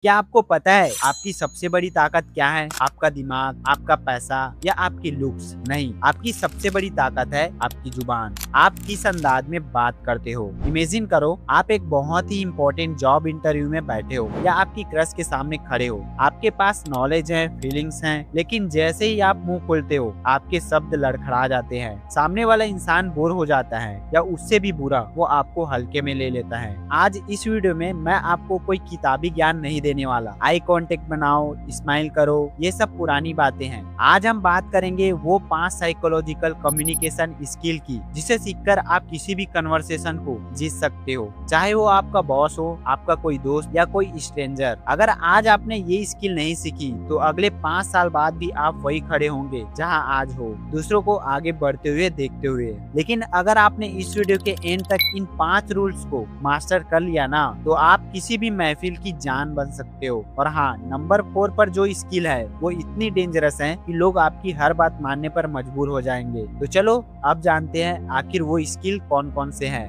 क्या आपको पता है आपकी सबसे बड़ी ताकत क्या है? आपका दिमाग, आपका पैसा या आपकी लुक्स? नहीं, आपकी सबसे बड़ी ताकत है आपकी जुबान। आप किस अंदाज में बात करते हो। इमेजिन करो आप एक बहुत ही इंपॉर्टेंट जॉब इंटरव्यू में बैठे हो या आपकी क्रश के सामने खड़े हो। आपके पास नॉलेज है, फीलिंग्स हैं, लेकिन जैसे ही आप मुंह खोलते हो आपके शब्द लड़खड़ा जाते हैं। सामने वाला इंसान बोर हो जाता है या उससे भी बुरा वो आपको हल्के में ले लेता है। आज इस वीडियो में मैं आपको कोई किताबी ज्ञान नहीं देने वाला। आई कांटेक्ट बनाओ, स्माइल करो, ये सब पुरानी बातें हैं। आज हम बात करेंगे वो 5 साइकोलॉजिकल कम्युनिकेशन स्किल की जिसे सीखकर आप किसी भी कन्वर्सेशन को जीत सकते हो, चाहे वो आपका बॉस हो, आपका कोई दोस्त या कोई स्ट्रेंजर। अगर आज आपने ये स्किल नहीं सीखी तो अगले 5 साल बाद भी आप वही खड़े होंगे जहाँ आज हो, दूसरों को आगे बढ़ते हुए देखते हुए। लेकिन अगर आपने इस वीडियो के एंड तक इन 5 रूल्स को मास्टर कर लिया ना, तो आप किसी भी महफिल की जान बन सकते हो। और हाँ, नंबर 4 पर जो स्किल है वो इतनी डेंजरस है कि लोग आपकी हर बात मानने पर मजबूर हो जाएंगे। तो चलो अब जानते हैं आखिर वो स्किल कौन कौन से हैं।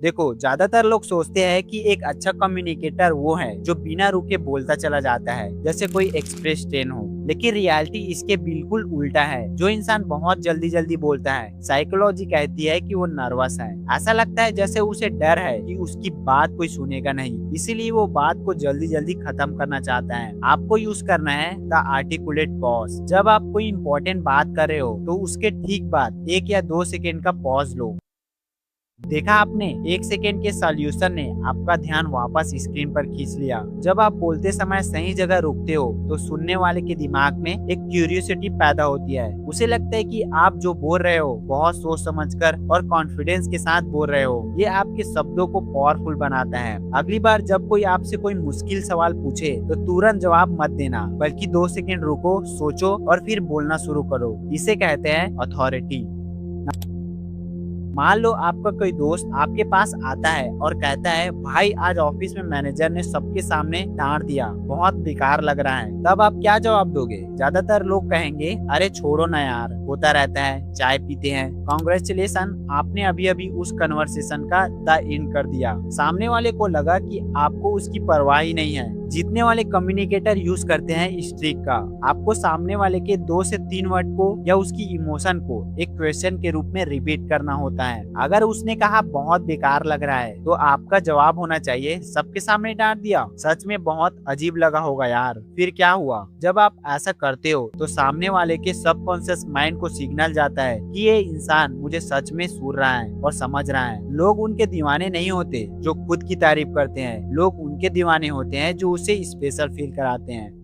देखो, ज्यादातर लोग सोचते हैं कि एक अच्छा कम्युनिकेटर वो है जो बिना रुके बोलता चला जाता है, जैसे कोई एक्सप्रेस ट्रेन हो। लेकिन रियलिटी इसके बिल्कुल उल्टा है। जो इंसान बहुत जल्दी जल्दी बोलता है, साइकोलॉजी कहती है कि वो नर्वस है। ऐसा लगता है जैसे उसे डर है कि उसकी बात कोई सुनेगा नहीं, इसीलिए वो बात को जल्दी जल्दी खत्म करना चाहता है। आपको यूज करना है द आर्टिकुलेट पॉज। जब आप कोई इंपॉर्टेंट बात कर रहे हो तो उसके ठीक बाद 1 या 2 सेकेंड का पॉज लो। देखा आपने, 1 सेकेंड के सॉल्यूशन ने आपका ध्यान वापस स्क्रीन पर खींच लिया। जब आप बोलते समय सही जगह रुकते हो तो सुनने वाले के दिमाग में एक क्यूरियोसिटी पैदा होती है। उसे लगता है कि आप जो बोल रहे हो बहुत सोच समझकर और कॉन्फिडेंस के साथ बोल रहे हो। ये आपके शब्दों को पावरफुल बनाता है। अगली बार जब कोई आपसे कोई मुश्किल सवाल पूछे तो तुरंत जवाब मत देना, बल्कि 2 सेकेंड रुको, सोचो और फिर बोलना शुरू करो। इसे कहते हैं अथॉरिटी। मान लो आपका कोई दोस्त आपके पास आता है और कहता है, भाई आज ऑफिस में मैनेजर ने सबके सामने डांट दिया, बहुत बेकार लग रहा है। तब आप क्या जवाब दोगे? ज्यादातर लोग कहेंगे, अरे छोड़ो ना यार, होता रहता है, चाय पीते हैं। कांग्रेचुलेशन, आपने अभी अभी उस कन्वर्सेशन का द एंड कर दिया। सामने वाले को लगा कि आपको उसकी परवाह ही नहीं है। जीतने वाले कम्युनिकेटर यूज करते हैं स्ट्रिक का। आपको सामने वाले के 2 से 3 वर्ड को या उसकी इमोशन को एक क्वेश्चन के रूप में रिपीट करना होता है। अगर उसने कहा बहुत बेकार लग रहा है तो आपका जवाब होना चाहिए, सबके सामने डांट दिया, सच में बहुत अजीब लगा होगा यार, फिर क्या हुआ? जब आप ऐसा करते हो तो सामने वाले के सबकॉन्शियस माइंड को सिग्नल जाता है कि ये इंसान मुझे सच में सुन रहा है और समझ रहा है। लोग उनके दीवाने नहीं होते जो खुद की तारीफ करते हैं, लोग उनके दीवाने होते हैं जो उसे स्पेशल फील कराते हैं।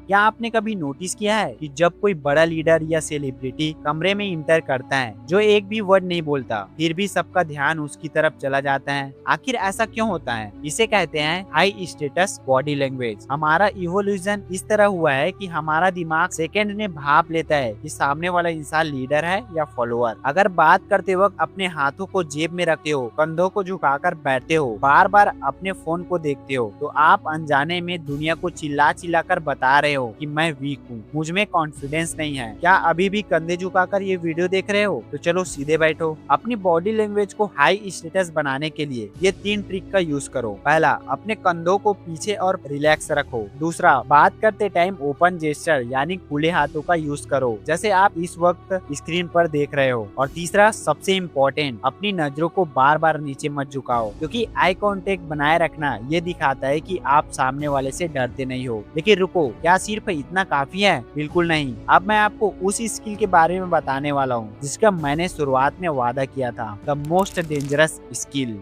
क्या आपने कभी नोटिस किया है कि जब कोई बड़ा लीडर या सेलिब्रिटी कमरे में इंटर करता है, जो एक भी वर्ड नहीं बोलता, फिर भी सबका ध्यान उसकी तरफ चला जाता है? आखिर ऐसा क्यों होता है? इसे कहते हैं हाई स्टेटस बॉडी लैंग्वेज। हमारा इवोल्यूशन इस तरह हुआ है कि हमारा दिमाग सेकंड में भाप लेता है कि सामने वाला इंसान लीडर है या फॉलोअर। अगर बात करते वक्त अपने हाथों को जेब में रखते हो, कंधों को झुकाकर बैठते हो, बार बार अपने फोन को देखते हो, तो आप अनजाने में दुनिया को चिल्ला चिल्ला कर बता रहे हो कि मैं वीक हूँ, मुझ में कॉन्फिडेंस नहीं है। क्या अभी भी कंधे झुकाकर ये वीडियो देख रहे हो? तो चलो सीधे बैठो। अपनी बॉडी लैंग्वेज को हाई स्टेटस बनाने के लिए ये 3 ट्रिक का यूज करो। पहला, अपने कंधों को पीछे और रिलैक्स रखो। दूसरा, बात करते टाइम ओपन जेस्चर यानी खुले हाथों का यूज करो, जैसे आप इस वक्त स्क्रीन पर देख रहे हो। और तीसरा, सबसे इम्पोर्टेंट, अपनी नजरों को बार बार नीचे मत झुकाओ, क्योंकि आई कांटेक्ट बनाए रखना ये दिखाता है कि आप सामने वाले से डरते नहीं हो। लेकिन रुको, क्या सिर्फ इतना काफी है? बिल्कुल नहीं। अब मैं आपको उस स्किल के बारे में बताने वाला हूँ जिसका मैंने शुरुआत में वादा किया था, the most dangerous skill.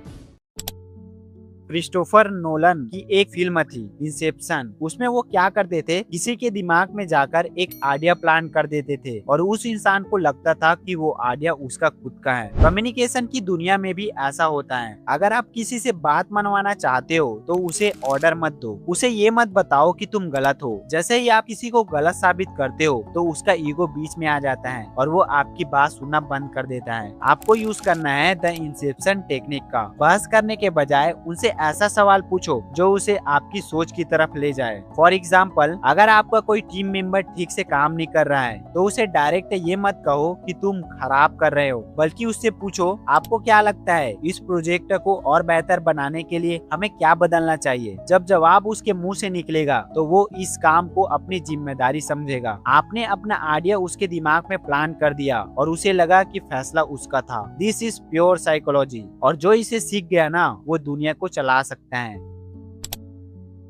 Christopher Nolan की एक फिल्म थी इंसेप्शन। उसमें वो क्या करते थे, किसी के दिमाग में जाकर एक आइडिया प्लान कर देते थे और उस इंसान को लगता था कि वो आइडिया उसका खुद का है। कम्युनिकेशन की दुनिया में भी ऐसा होता है। अगर आप किसी से बात मनवाना चाहते हो तो उसे ऑर्डर मत दो, उसे ये मत बताओ कि तुम गलत हो। जैसे ही आप किसी को गलत साबित करते हो तो उसका ईगो बीच में आ जाता है और वो आपकी बात सुनना बंद कर देता है। आपको यूज करना है द इंसेप्शन टेक्निक का। बहस करने के बजाय उनसे ऐसा सवाल पूछो जो उसे आपकी सोच की तरफ ले जाए। फॉर एग्जाम्पल, अगर आपका कोई टीम मेंबर ठीक से काम नहीं कर रहा है तो उसे डायरेक्ट ये मत कहो कि तुम खराब कर रहे हो, बल्कि उससे पूछो आपको क्या लगता है इस प्रोजेक्ट को और बेहतर बनाने के लिए हमें क्या बदलना चाहिए। जब जवाब उसके मुंह से निकलेगा तो वो इस काम को अपनी जिम्मेदारी समझेगा। आपने अपना आइडिया उसके दिमाग में प्लान कर दिया और उसे लगा कि फैसला उसका था। दिस इज प्योर साइकोलॉजी, और जो इसे सीख गया ना वो दुनिया को चला सकता है।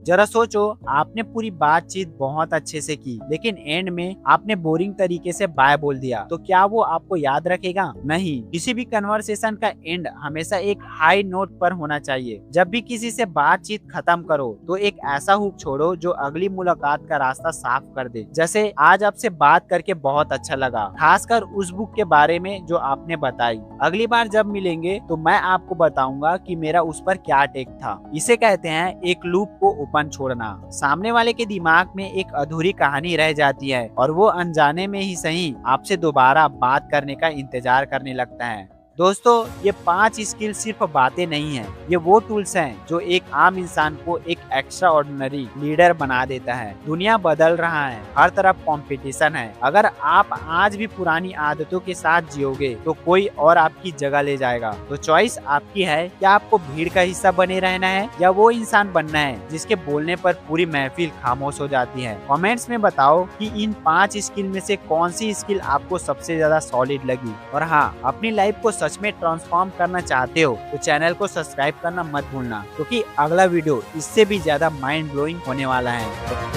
जरा सोचो, आपने पूरी बातचीत बहुत अच्छे से की लेकिन एंड में आपने बोरिंग तरीके से बाय बोल दिया, तो क्या वो आपको याद रखेगा? नहीं। किसी भी कन्वर्सेशन का एंड हमेशा एक हाई नोट पर होना चाहिए। जब भी किसी से बातचीत खत्म करो तो एक ऐसा हुक छोड़ो जो अगली मुलाकात का रास्ता साफ कर दे। जैसे, आज आपसे बात करके बहुत अच्छा लगा, खासकर उस बुक के बारे में जो आपने बताई। अगली बार जब मिलेंगे तो मैं आपको बताऊंगा कि मेरा उस पर क्या टेक था। इसे कहते हैं एक लूप को ओपन छोड़ना। सामने वाले के दिमाग में एक अधूरी कहानी रह जाती है और वो अनजाने में ही सही आपसे दोबारा बात करने का इंतजार करने लगता है। दोस्तों, ये 5 स्किल सिर्फ बातें नहीं है, ये वो टूल्स हैं जो एक आम इंसान को एक एक्स्ट्रा ऑर्डिनरी लीडर बना देता है। दुनिया बदल रहा है, हर तरफ कंपटीशन है। अगर आप आज भी पुरानी आदतों के साथ जियोगे तो कोई और आपकी जगह ले जाएगा। तो चॉइस आपकी है, क्या आपको भीड़ का हिस्सा बने रहना है या वो इंसान बनना है जिसके बोलने पर पूरी महफिल खामोश हो जाती है। कमेंट्स में बताओ कि इन 5 स्किल में से कौन सी स्किल आपको सबसे ज्यादा सॉलिड लगी। और हाँ, अपनी लाइफ को सच में ट्रांसफॉर्म करना चाहते हो तो चैनल को सब्सक्राइब करना मत भूलना, क्योंकि अगला वीडियो इससे भी ज्यादा माइंड ब्लोइंग होने वाला है।